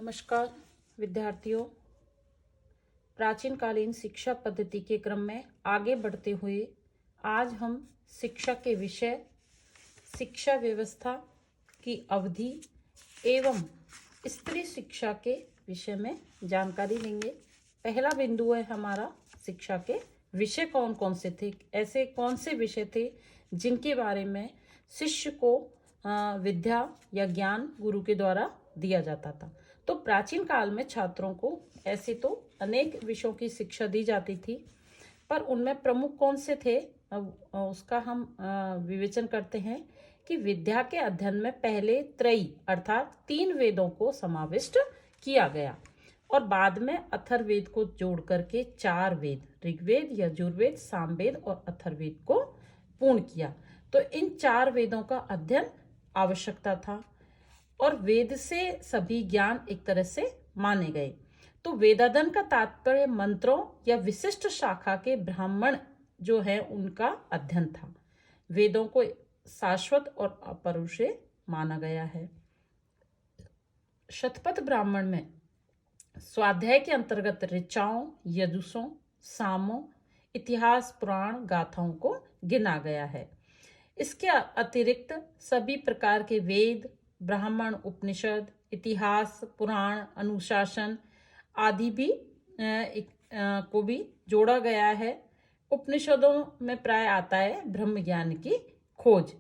नमस्कार विद्यार्थियों। प्राचीनकालीन शिक्षा पद्धति के क्रम में आगे बढ़ते हुए आज हम शिक्षा के विषय, शिक्षा व्यवस्था की अवधि एवं स्त्री शिक्षा के विषय में जानकारी लेंगे। पहला बिंदु है हमारा शिक्षा के विषय कौन कौन से थे, ऐसे कौन से विषय थे जिनके बारे में शिष्य को विद्या या ज्ञान गुरु के द्वारा दिया जाता था। तो प्राचीन काल में छात्रों को ऐसे तो अनेक विषयों की शिक्षा दी जाती थी, पर उनमें प्रमुख कौन से थे उसका हम विवेचन करते हैं कि विद्या के अध्ययन में पहले त्रयी अर्थात 3 वेदों को समाविष्ट किया गया और बाद में अथर्ववेद को जोड़ करके 4 वेद ऋग्वेद, यजुर्वेद, सामवेद और अथर्ववेद को पूर्ण किया। तो इन 4 वेदों का अध्ययन आवश्यकता था और वेद से सभी ज्ञान एक तरह से माने गए। तो वेदाध्ययन का तात्पर्य मंत्रों या विशिष्ट शाखा के ब्राह्मण जो है उनका अध्ययन था। वेदों को शाश्वत और अपौरुषेय माना गया है। शतपथ ब्राह्मण में स्वाध्याय के अंतर्गत ऋचाओं, यजुषों, सामों, इतिहास, पुराण, गाथाओं को गिना गया है। इसके अतिरिक्त सभी प्रकार के वेद, ब्राह्मण, उपनिषद, इतिहास, पुराण, अनुशासन आदि भी को भी जोड़ा गया है। उपनिषदों में प्राय आता है ब्रह्म ज्ञान की खोज।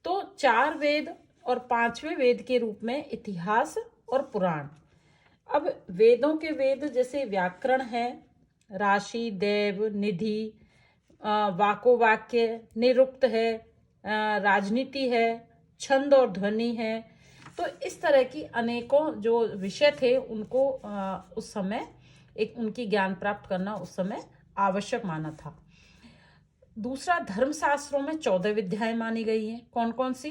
तो 4 वेद और 5वें वेद के रूप में इतिहास और पुराण। अब वेदों के वेद जैसे व्याकरण है, राशि, देव, निधि, वाक्य, निरुक्त है, राजनीति है, छंद और ध्वनि है। तो इस तरह की अनेकों जो विषय थे उनको उस समय एक उनकी ज्ञान प्राप्त करना उस समय आवश्यक माना था। दूसरा, धर्मशास्त्रों में 14 विद्याएं मानी गई हैं। कौन कौन सी?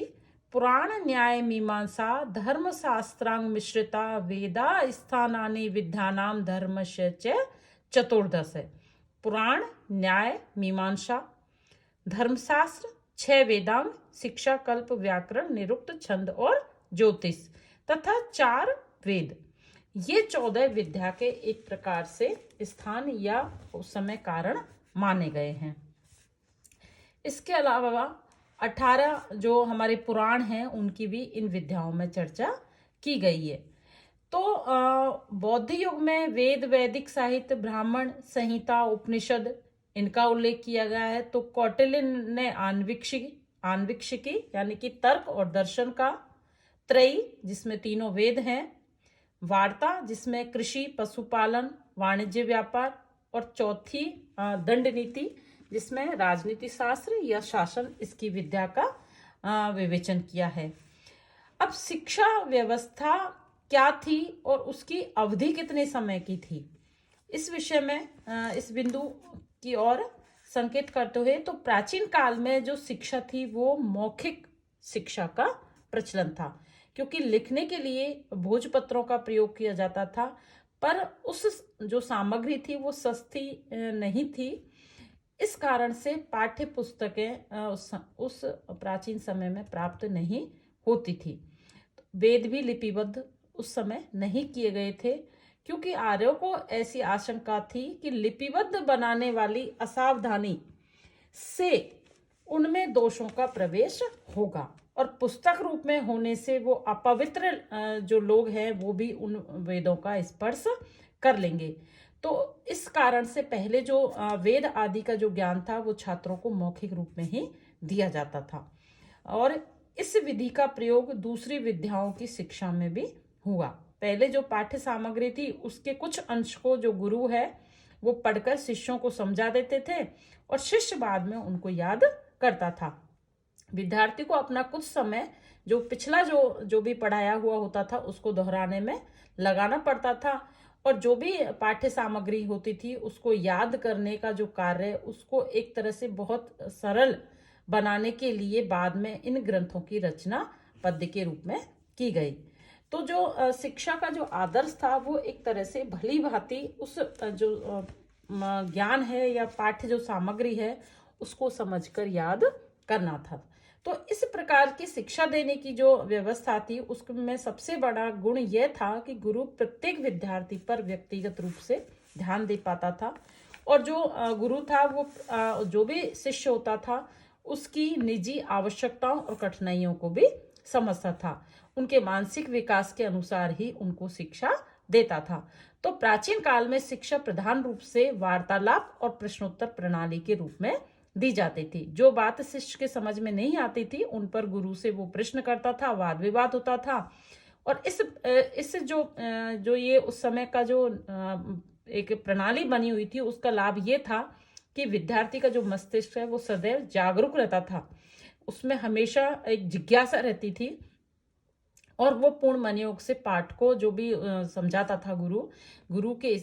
पुराण, न्याय, मीमांसा, धर्मशास्त्रांग मिश्रिता वेदा स्थानानि विद्यानाम धर्मस्य च चतुर्दश है। पुराण, न्याय, मीमांसा, धर्मशास्त्र, 6 वेदांग, शिक्षा, कल्प, व्याकरण, निरुक्त, छंद और ज्योतिष तथा 4 वेद। ये 14 विद्या के एक प्रकार से स्थान या उस समय कारण माने गए हैं। इसके अलावा 18 जो हमारे पुराण हैं उनकी भी इन विद्याओं में चर्चा की गई है। तो बौद्ध युग में वेद, वैदिक साहित्य, ब्राह्मण संहिता, उपनिषद इनका उल्लेख किया गया है। तो कौटिल्य ने आन्वीक्षिकी यानी कि तर्क और दर्शन का, त्रयी जिसमें 3 वेद हैं, वार्ता जिसमें कृषि, पशुपालन, वाणिज्य, व्यापार और चौथी दंड नीति जिसमें राजनीति शास्त्र या शासन इसकी विद्या का विवेचन किया है। अब शिक्षा व्यवस्था क्या थी और उसकी अवधि कितने समय की थी, इस विषय में इस बिंदु की ओर संकेत करते हुए तो प्राचीन काल में जो शिक्षा थी वो मौखिक शिक्षा का प्रचलन था, क्योंकि लिखने के लिए भोजपत्रों का प्रयोग किया जाता था, पर उस जो सामग्री थी वो सस्ती नहीं थी। इस कारण से पाठ्य पुस्तकें उस प्राचीन समय में प्राप्त नहीं होती थी। वेद भी लिपिबद्ध उस समय नहीं किए गए थे, क्योंकि आर्यों को ऐसी आशंका थी कि लिपिबद्ध बनाने वाली असावधानी से उनमें दोषों का प्रवेश होगा और पुस्तक रूप में होने से वो अपवित्र जो लोग हैं वो भी उन वेदों का स्पर्श कर लेंगे। तो इस कारण से पहले जो वेद आदि का जो ज्ञान था वो छात्रों को मौखिक रूप में ही दिया जाता था और इस विधि का प्रयोग दूसरी विद्याओं की शिक्षा में भी हुआ। पहले जो पाठ्य सामग्री थी उसके कुछ अंश को जो गुरु है वो पढ़कर शिष्यों को समझा देते थे और शिष्य बाद में उनको याद करता था। विद्यार्थी को अपना कुछ समय जो पिछला जो भी पढ़ाया हुआ होता था उसको दोहराने में लगाना पड़ता था और जो भी पाठ्य सामग्री होती थी उसको याद करने का जो कार्य उसको एक तरह से बहुत सरल बनाने के लिए बाद में इन ग्रंथों की रचना पद्य के रूप में की गई। तो जो शिक्षा का जो आदर्श था वो एक तरह से भली भांति उस जो ज्ञान है या पाठ्य जो सामग्री है उसको समझकर याद करना था। तो इस प्रकार की शिक्षा देने की जो व्यवस्था थी उसमें सबसे बड़ा गुण यह था कि गुरु प्रत्येक विद्यार्थी पर व्यक्तिगत रूप से ध्यान दे पाता था, और जो गुरु था वो जो भी शिष्य होता था उसकी निजी आवश्यकताओं और कठिनाइयों को भी समझता था, उनके मानसिक विकास के अनुसार ही उनको शिक्षा देता था। तो प्राचीन काल में शिक्षा प्रधान रूप से वार्तालाप और प्रश्नोत्तर प्रणाली के रूप में दी जाती थी। जो बात शिष्य के समझ में नहीं आती थी उन पर गुरु से वो प्रश्न करता था, वाद विवाद होता था। और इस जो ये उस समय का जो एक प्रणाली बनी हुई थी उसका लाभ ये था कि विद्यार्थी का जो मस्तिष्क है वो सदैव जागरूक रहता था, उसमें हमेशा एक जिज्ञासा रहती थी, और वो पूर्ण मनयोग से पाठ को जो भी समझाता था गुरु के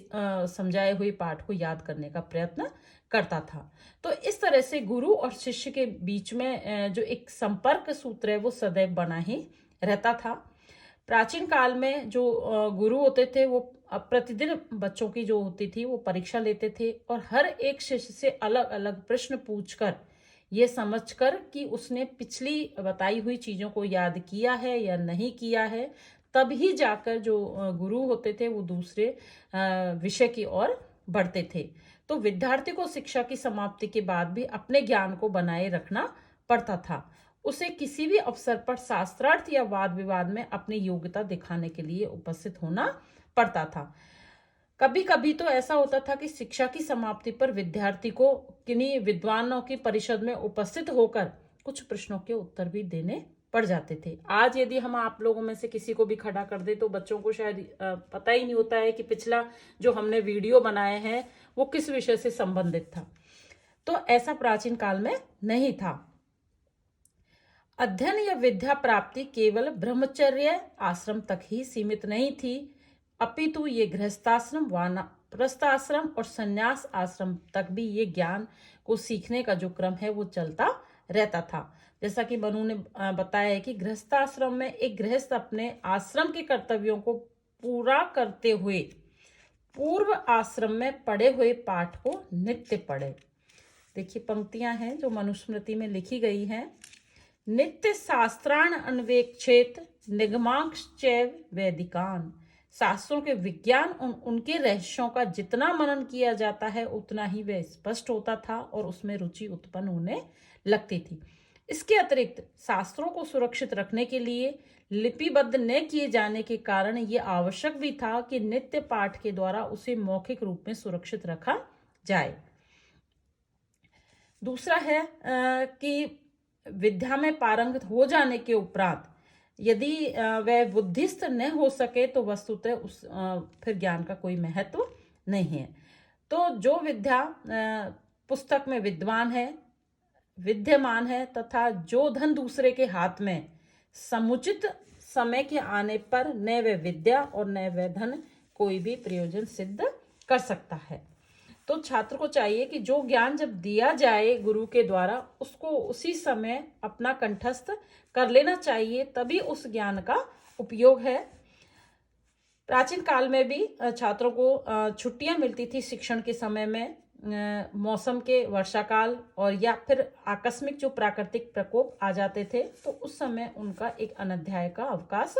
समझाए हुए पाठ को याद करने का प्रयत्न करता था। तो इस तरह से गुरु और शिष्य के बीच में जो एक संपर्क सूत्र है वो सदैव बना ही रहता था। प्राचीन काल में जो गुरु होते थे वो प्रतिदिन बच्चों की जो होती थी वो परीक्षा लेते थे, और हर एक शिष्य से अलग अलग प्रश्न पूछकर ये समझकर कि उसने पिछली बताई हुई चीजों को याद किया है या नहीं किया है, तब ही जाकर जो गुरु होते थे वो दूसरे विषय की ओर बढ़ते थे। तो विद्यार्थी को शिक्षा की समाप्ति के बाद भी अपने ज्ञान को बनाए रखना पड़ता था। उसे किसी भी अवसर पर शास्त्रार्थ या वाद विवाद में अपनी योग्यता दिखाने के लिए उपस्थित होना पड़ता था। कभी कभी तो ऐसा होता था कि शिक्षा की समाप्ति पर विद्यार्थी को किन्हीं विद्वानों की परिषद में उपस्थित होकर कुछ प्रश्नों के उत्तर भी देने पड़ जाते थे। आज यदि हम आप लोगों में से किसी को भी खड़ा कर दे तो बच्चों को शायद पता ही नहीं होता है कि पिछला जो हमने वीडियो बनाए हैं वो किस विषय से संबंधित था। तो ऐसा प्राचीन काल में नहीं था। अध्ययन या विद्या प्राप्ति केवल ब्रह्मचर्य आश्रम तक ही सीमित नहीं थी, अपितु ये गृहस्थाश्रम, वानप्रस्थाश्रम और संन्यास आश्रम तक भी ये ज्ञान को सीखने का जो क्रम है वो चलता रहता था। जैसा कि मनु ने बताया है कि गृहस्थाश्रम में एक गृहस्थ अपने आश्रम के कर्तव्यों को पूरा करते हुए पूर्व आश्रम में पढ़े हुए पाठ को नित्य पढ़े। देखिए पंक्तियां हैं जो मनुस्मृति में लिखी गई हैं। नित्य शास्त्राण अन्वेक्षेत निगमांश्चैव वैदिकान। शास्त्रों के विज्ञान उनके रहस्यों का जितना मनन किया जाता है उतना ही वह स्पष्ट होता था और उसमें रुचि उत्पन्न होने लगती थी। इसके अतिरिक्त शास्त्रों को सुरक्षित रखने के लिए लिपिबद्ध न किए जाने के कारण यह आवश्यक भी था कि नित्य पाठ के द्वारा उसे मौखिक रूप में सुरक्षित रखा जाए। दूसरा है कि विद्या में पारंगत हो जाने के उपरांत यदि वह बुद्धिस्त न हो सके तो वस्तुतः उस फिर ज्ञान का कोई महत्व नहीं है। तो जो विद्या पुस्तक में विद्वान है, विद्यमान है, तथा जो धन दूसरे के हाथ में समुचित समय के आने पर न वह विद्या और न वह धन कोई भी प्रयोजन सिद्ध कर सकता है। तो छात्र को चाहिए कि जो ज्ञान जब दिया जाए गुरु के द्वारा उसको उसी समय अपना कंठस्थ कर लेना चाहिए, तभी उस ज्ञान का उपयोग है। प्राचीन काल में भी छात्रों को छुट्टियां मिलती थी शिक्षण के समय में, मौसम के वर्षा काल और या फिर आकस्मिक जो प्राकृतिक प्रकोप आ जाते थे तो उस समय उनका एक अनध्याय का अवकाश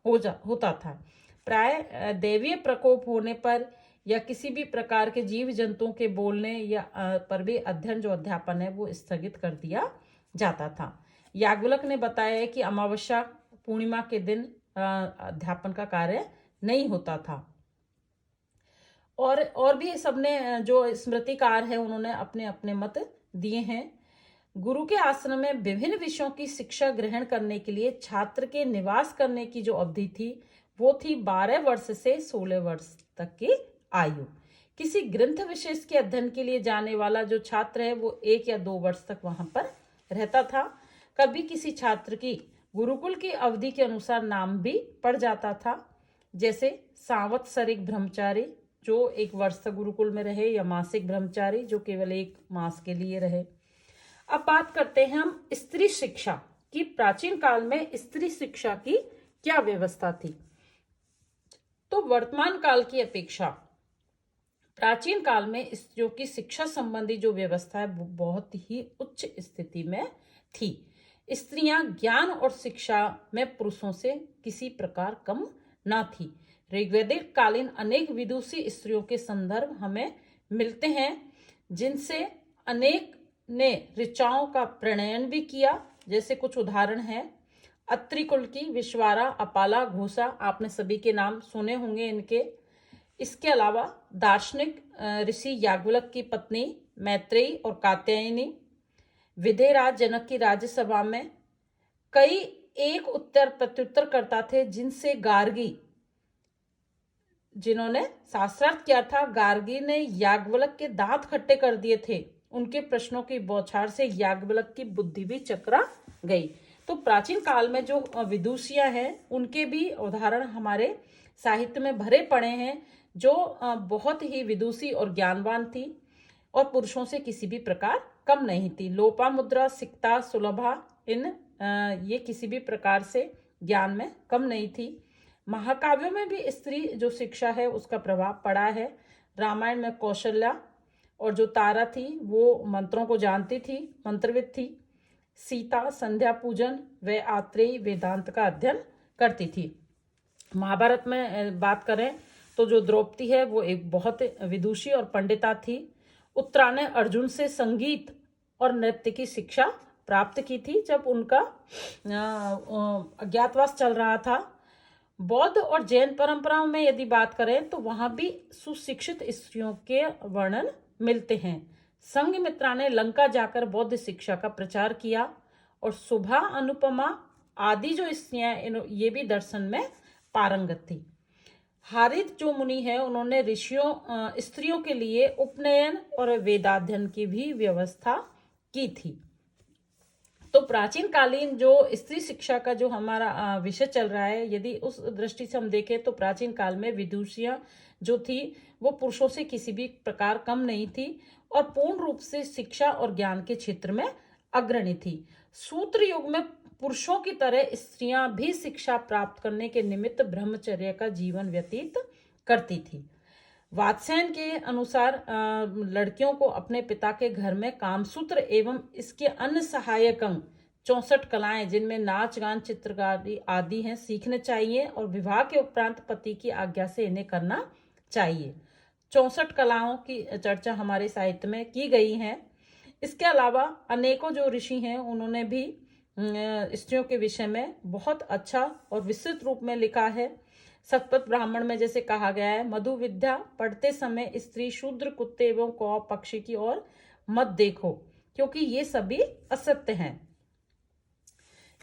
होता था। प्राय दैवीय प्रकोप होने पर या किसी भी प्रकार के जीव जंतुओं के बोलने या पर भी अध्ययन जो अध्यापन है वो स्थगित कर दिया जाता था। याज्ञवल्क्य ने बताया है कि अमावस्या पूर्णिमा के दिन अध्यापन का कार्य नहीं होता था। और भी सबने जो स्मृतिकार है उन्होंने अपने अपने मत दिए हैं। गुरु के आश्रम में विभिन्न विषयों की शिक्षा ग्रहण करने के लिए छात्र के निवास करने की जो अवधि थी वो थी 12 वर्ष से 16 वर्ष तक की आयु। किसी ग्रंथ विशेष के अध्ययन के लिए जाने वाला जो छात्र है वो 1 या 2 वर्ष तक वहां पर रहता था। कभी किसी छात्र की गुरुकुल की अवधि के अनुसार नाम भी पड़ जाता था, जैसे सांवत्सरिक ब्रह्मचारी जो 1 वर्ष तक गुरुकुल में रहे, या मासिक ब्रह्मचारी जो केवल 1 मास के लिए रहे। अब बात करते हैं हम स्त्री शिक्षा की। प्राचीन काल में स्त्री शिक्षा की क्या व्यवस्था थी? तो वर्तमान काल की अपेक्षा प्राचीन काल में स्त्रियों की शिक्षा संबंधी जो व्यवस्था है वो बहुत ही उच्च स्थिति में थी। स्त्रियां ज्ञान और शिक्षा में पुरुषों से किसी प्रकार कम न थी। ऋग्वैदिक कालीन अनेक विदुषी स्त्रियों के संदर्भ हमें मिलते हैं, जिनसे अनेक ने ऋचाओं का प्रणयन भी किया। जैसे कुछ उदाहरण हैं, अत्रि कुल की विश्वारा, अपाला, घोषा, आपने सभी के नाम सुने होंगे इनके। इसके अलावा दार्शनिक ऋषि याज्ञवल्क्य की पत्नी मैत्रेयी और कात्यायनी, विधेयराज जनक की राज्यसभा में कई एक उत्तर प्रत्युत्तर करता थे, जिनसे गार्गी, जिन्होंने शास्त्रार्थ किया था, गार्गी ने याज्ञवल्क्य के दांत खट्टे कर दिए थे। उनके प्रश्नों की बौछार से याज्ञवल्क्य की बुद्धि भी चकरा गई। तो प्राचीन काल में जो विदुषियां हैं, उनके भी उदाहरण हमारे साहित्य में भरे पड़े हैं, जो बहुत ही विदुषी और ज्ञानवान थी और पुरुषों से किसी भी प्रकार कम नहीं थी। लोपामुद्रा, सिक्ता, सुलभा, ये किसी भी प्रकार से ज्ञान में कम नहीं थी। महाकाव्यों में भी स्त्री जो शिक्षा है उसका प्रभाव पड़ा है। रामायण में कौशल्या और जो तारा थी वो मंत्रों को जानती थी, मंत्रविद थी। सीता संध्या पूजन व आत्रेयी वेदांत का अध्ययन करती थी। महाभारत में बात करें तो जो द्रौपदी है वो एक बहुत विदुषी और पंडिता थी। उत्तरा ने अर्जुन से संगीत और नृत्य की शिक्षा प्राप्त की थी जब उनका अज्ञातवास चल रहा था। बौद्ध और जैन परंपराओं में यदि बात करें तो वहां भी सुशिक्षित स्त्रियों के वर्णन मिलते हैं। संघमित्रा ने लंका जाकर बौद्ध शिक्षा का प्रचार किया और सुभा, अनुपमा आदि जो स्त्रियां ये भी दर्शन में पारंगत थी। हारित जो मुनि है उन्होंने ऋषियों स्त्रियों के लिए उपनयन और वेदाध्ययन की भी व्यवस्था की थी। तो प्राचीन कालीन जो स्त्री शिक्षा का जो हमारा विषय चल रहा है, यदि उस दृष्टि से हम देखें तो प्राचीन काल में विदुषियां जो थी वो पुरुषों से किसी भी प्रकार कम नहीं थी और पूर्ण रूप से शिक्षा और ज्ञान के क्षेत्र में अग्रणी थी। सूत्र युग में पुरुषों की तरह स्त्रियां भी शिक्षा प्राप्त करने के निमित्त ब्रह्मचर्य का जीवन व्यतीत करती थी। वात्स्यायन के अनुसार लड़कियों को अपने पिता के घर में कामसूत्र एवं इसके अन्य सहायक अंग 64 कलाएं, जिनमें नाच गान चित्रकारी आदि हैं, सीखने चाहिए और विवाह के उपरांत पति की आज्ञा से इन्हें करना चाहिए। 64 कलाओं की चर्चा हमारे साहित्य में की गई है। इसके अलावा अनेकों जो ऋषि हैं उन्होंने भी स्त्रियों के विषय में बहुत अच्छा और विस्तृत रूप में लिखा है। सतपथ ब्राह्मण में जैसे कहा गया है, मधु विद्या पढ़ते समय स्त्री, शूद्र, कुत्ते एवं कौ पक्षी की ओर मत देखो, क्योंकि ये सभी असत्य हैं।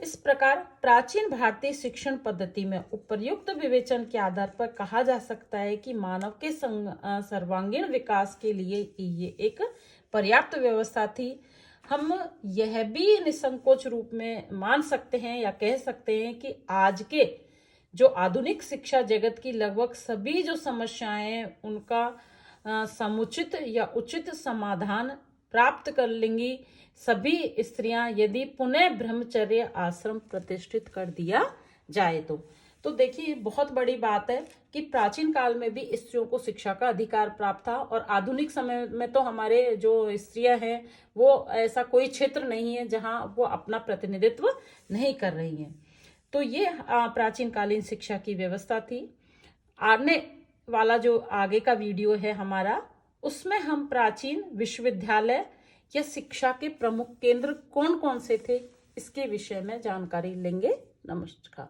इस प्रकार प्राचीन भारतीय शिक्षण पद्धति में उपर्युक्त विवेचन के आधार पर कहा जा सकता है कि मानव के सर्वांगीण विकास के लिए ये एक पर्याप्त व्यवस्था थी। हम यह भी निसंकोच रूप में मान सकते हैं या कह सकते हैं कि आज के जो आधुनिक शिक्षा जगत की लगभग सभी जो समस्याएं उनका समुचित या उचित समाधान प्राप्त कर लेंगी सभी स्त्रियां यदि पुनः ब्रह्मचर्य आश्रम प्रतिष्ठित कर दिया जाए तो देखिए बहुत बड़ी बात है कि प्राचीन काल में भी स्त्रियों को शिक्षा का अधिकार प्राप्त था और आधुनिक समय में तो हमारे जो स्त्रियां हैं वो ऐसा कोई क्षेत्र नहीं है जहां वो अपना प्रतिनिधित्व नहीं कर रही हैं। तो ये प्राचीन कालीन शिक्षा की व्यवस्था थी। आने वाला जो आगे का वीडियो है हमारा, उसमें हम प्राचीन विश्वविद्यालय या शिक्षा के प्रमुख केंद्र कौन कौन से थे इसके विषय में जानकारी लेंगे। नमस्कार।